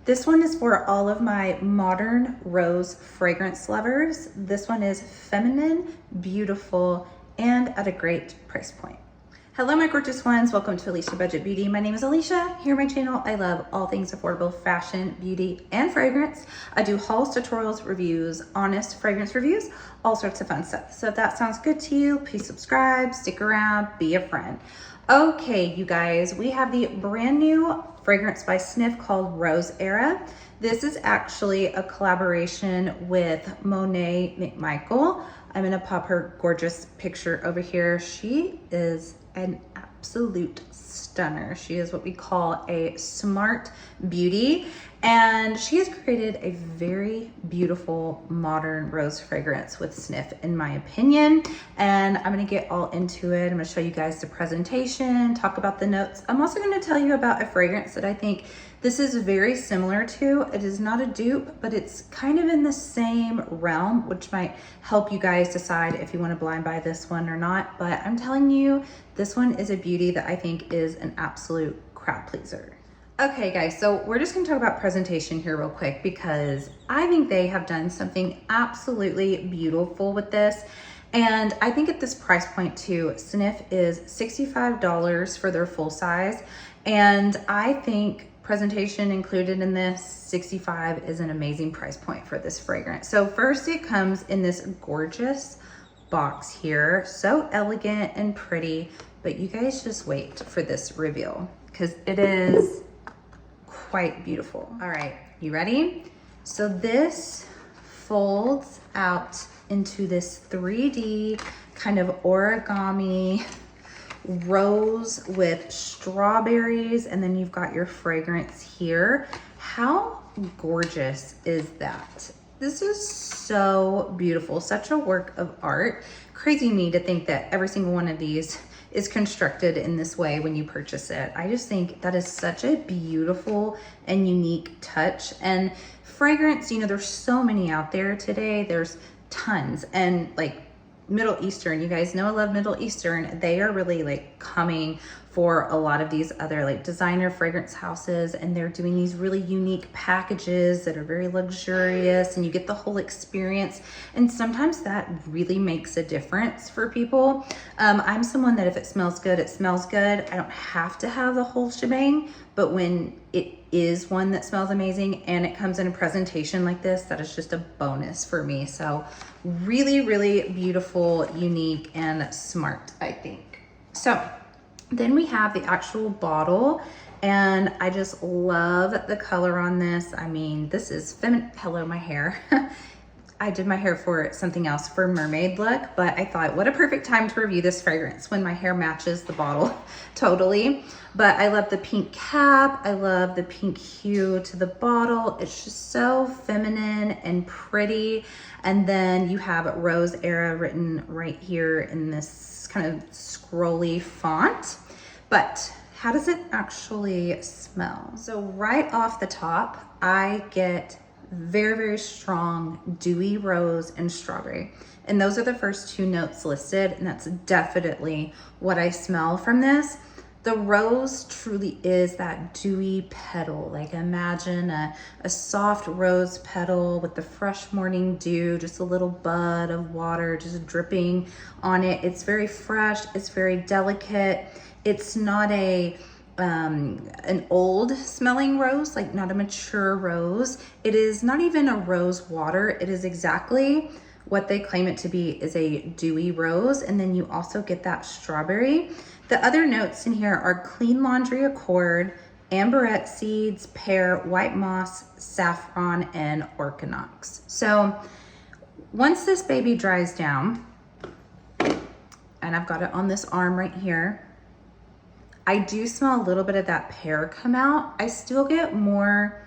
This one is for all of my modern rose fragrance lovers. This one is feminine, beautiful, and at a great price point. Hello, my gorgeous ones. Welcome to Aleisha Budget Beauty. My name is Aleisha. Here on my channel, I love all things affordable fashion, beauty, and fragrance. I do hauls, tutorials, reviews, honest fragrance reviews, all sorts of fun stuff. So if that sounds good to you, please subscribe, stick around, be a friend. Okay, you guys, we have the brand new fragrance by Sniff called Rose Era. This is actually a collaboration with Monet McMichael. I'm gonna pop her gorgeous picture over here. She is an absolute stunner. She is what we call a smart beauty, and she has created a very beautiful modern rose fragrance with Sniff, in my opinion. And I'm gonna get all into it. I'm gonna show you guys the presentation, talk about the notes. I'm also gonna tell you about a fragrance that I think this is very similar to. It is not a dupe, but it's kind of in the same realm, which might help you guys decide if you want to blind buy this one or not. But I'm telling you, this one is a beauty that I think is an absolute crowd pleaser. Okay guys, so we're just gonna talk about presentation here real quick because I think they have done something absolutely beautiful with this. And I think at this price point too, Sniff is $65 for their full size. And I think presentation included in this, $65 is an amazing price point for this fragrance. So first it comes in this gorgeous box here, so elegant and pretty, but you guys just wait for this reveal because it is quite beautiful. All right, you ready? So this folds out into this 3D kind of origami rose with strawberries, and then you've got your fragrance here. How gorgeous is that? This is so beautiful, such a work of art. Crazy me to think that every single one of these is constructed in this way when you purchase it. I just think that is such a beautiful and unique touch. And fragrance, you know, there's so many out there today. There's tons, and like Middle Eastern, you guys know I love Middle Eastern. They are really like coming for a lot of these other like designer fragrance houses, and they're doing these really unique packages that are very luxurious, and you get the whole experience. And sometimes that really makes a difference for people. I'm someone that if it smells good, it smells good. I don't have to have the whole shebang, but when it is one that smells amazing and it comes in a presentation like this, that is just a bonus for me. So really, really beautiful, unique, and smart, I think. So then we have the actual bottle, and I just love the color on this. I mean, this is feminine. Hello, my hair. I did my hair for something else, for mermaid look, but I thought what a perfect time to review this fragrance when my hair matches the bottle totally. But I love the pink cap. I love the pink hue to the bottle. It's just so feminine and pretty. And then you have Rose Era written right here in this kind of scrolly font. But how does it actually smell? So right off the top, I get very, very strong dewy rose and strawberry. And those are the first two notes listed, and that's definitely what I smell from this. The rose truly is that dewy petal. Like imagine a soft rose petal with the fresh morning dew, just a little bud of water just dripping on it. It's very fresh, it's very delicate. It's not an old smelling rose, like not a mature rose. It is not even a rose water. It is exactly what they claim it to be, is a dewy rose. And then you also get that strawberry. The other notes in here are clean laundry accord, amberette seeds, pear, white moss, saffron, and orchinox. So once this baby dries down, and I've got it on this arm right here, I do smell a little bit of that pear come out. I still get more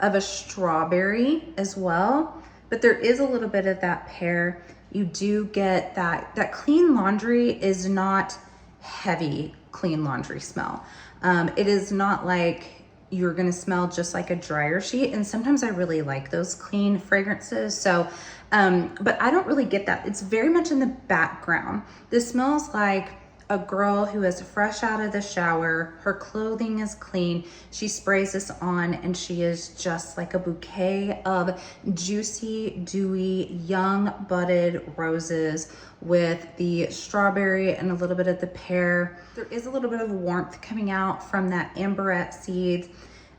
of a strawberry as well, but there is a little bit of that pear. You do get that clean laundry is not heavy clean laundry smell. It is not like you're gonna smell just like a dryer sheet. And sometimes I really like those clean fragrances. So, but I don't really get that. It's very much in the background. This smells like a girl who is fresh out of the shower. Her clothing is clean. She sprays this on and she is just like a bouquet of juicy, dewy, young budded roses with the strawberry and a little bit of the pear. There is a little bit of warmth coming out from that amberette seeds.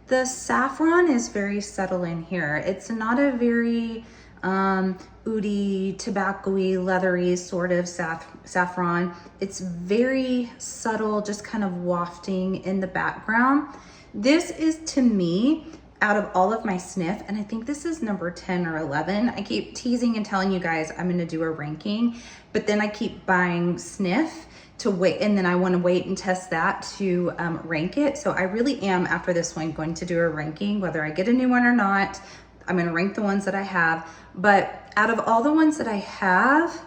The saffron is very subtle in here. It's not a very oudy, tobacco-y, leathery sort of saffron. It's very subtle, just kind of wafting in the background. This is, to me, out of all of my Sniff, and I think this is number 10 or 11. I keep teasing and telling you guys I'm gonna do a ranking, but then I keep buying Sniff to wait, and then I want to wait and test that to rank it. So I really am, after this one, going to do a ranking, whether I get a new one or not. I'm going to rank the ones that I have, but out of all the ones that I have,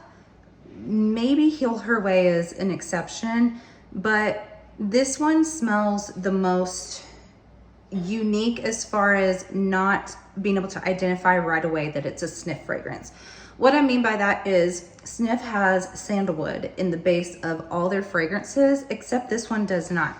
maybe Heal Her Way is an exception, but this one smells the most unique as far as not being able to identify right away that it's a Sniff fragrance. What I mean by that is Sniff has sandalwood in the base of all their fragrances, except this one does not.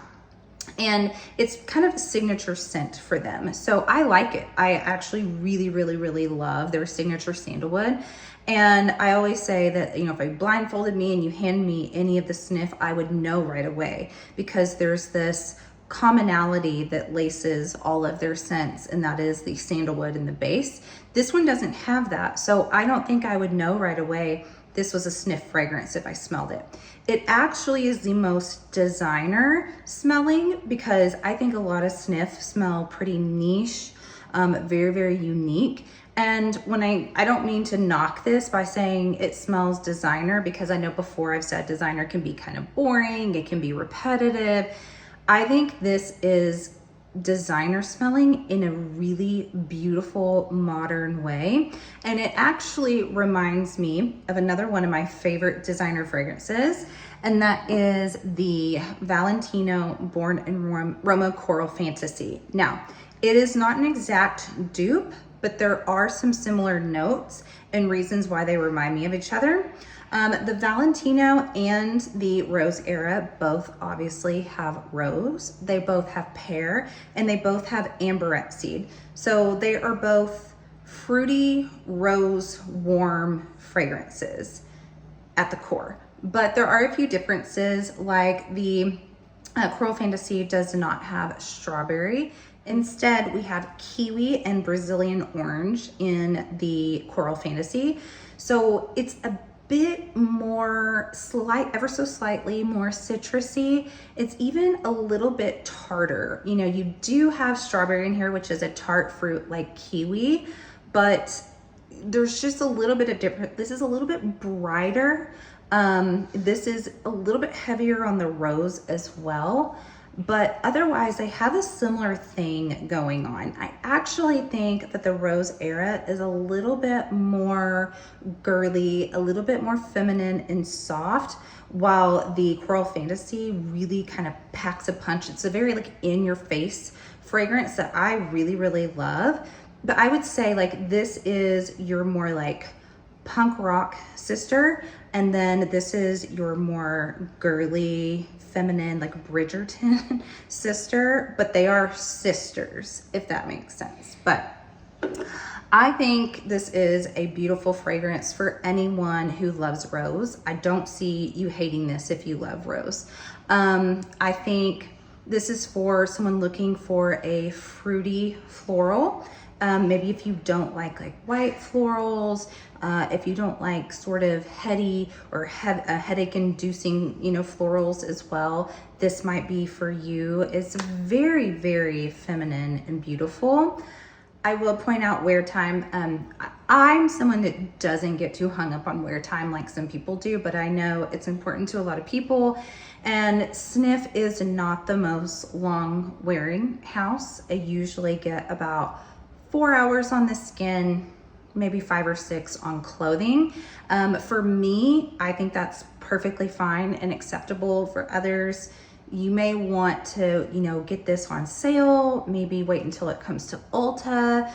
And it's kind of a signature scent for them. So I like it. I actually really love their signature sandalwood. And I always say that, you know, if I blindfolded me and you hand me any of the Sniff, I would know right away, because there's this commonality that laces all of their scents, and that is the sandalwood in the base. This one doesn't have that, so I don't think I would know right away this was a Sniff fragrance if I smelled it. It actually is the most designer smelling, because I think a lot of Sniff smell pretty niche, very unique. And when I don't mean to knock this by saying it smells designer, because I know before I've said designer can be kind of boring, it can be repetitive. I think this is designer smelling in a really beautiful, modern way. And it actually reminds me of another one of my favorite designer fragrances, and that is the Valentino Born in Roma Coral Fantasy. Now, it is not an exact dupe, but there are some similar notes and reasons why they remind me of each other. The Valentino and the Rose Era both obviously have rose, they both have pear, and they both have amberette seed. So they are both fruity, rose, warm fragrances at the core. But there are a few differences, like the Coral Fantasy does not have strawberry. Instead, we have kiwi and Brazilian orange in the Coral Fantasy. So it's a bit more ever so slightly more citrusy. It's even a little bit tartar. You know, you do have strawberry in here, which is a tart fruit like kiwi, but there's just a little bit of different. This is a little bit brighter. This is a little bit heavier on the rose as well. But otherwise, they have a similar thing going on. I actually think that the Rose Era is a little bit more girly, a little bit more feminine and soft, while the Coral Fantasy really kind of packs a punch. It's a very like in your face fragrance that I really love. But I would say like this is your more like punk rock sister, and then this is your more girly, feminine, like Bridgerton sister, but they are sisters, if that makes sense. But I think this is a beautiful fragrance for anyone who loves rose. I don't see you hating this if you love rose. I think this is for someone looking for a fruity floral. Maybe if you don't like white florals, if you don't like sort of heady or headache inducing, you know, florals as well, this might be for you. It's very feminine and beautiful. I will point out wear time. I'm someone that doesn't get too hung up on wear time like some people do, but I know it's important to a lot of people. And Sniff is not the most long wearing house. I usually get about 4 hours on the skin, maybe 5 or 6 on clothing. For me, I think that's perfectly fine and acceptable. For others, You may want to, you know, get this on sale, maybe wait until it comes to Ulta,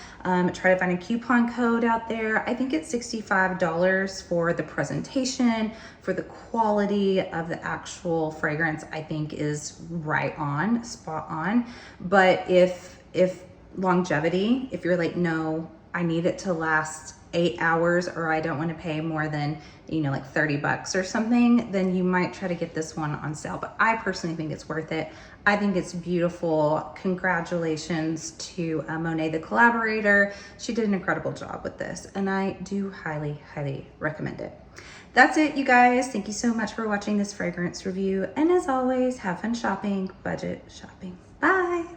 try to find a coupon code out there. I think it's $65 for the presentation, for the quality of the actual fragrance, I think is right on, spot on. But if longevity, if you're like, no, I need it to last 8 hours, or I don't want to pay more than, you know, like 30 bucks or something, then you might try to get this one on sale. But I personally think it's worth it. I think it's beautiful. Congratulations to Monet, the collaborator. She did an incredible job with this, and I do highly, highly recommend it. That's it, you guys. Thank you so much for watching this fragrance review. And as always, have fun shopping, budget shopping. Bye.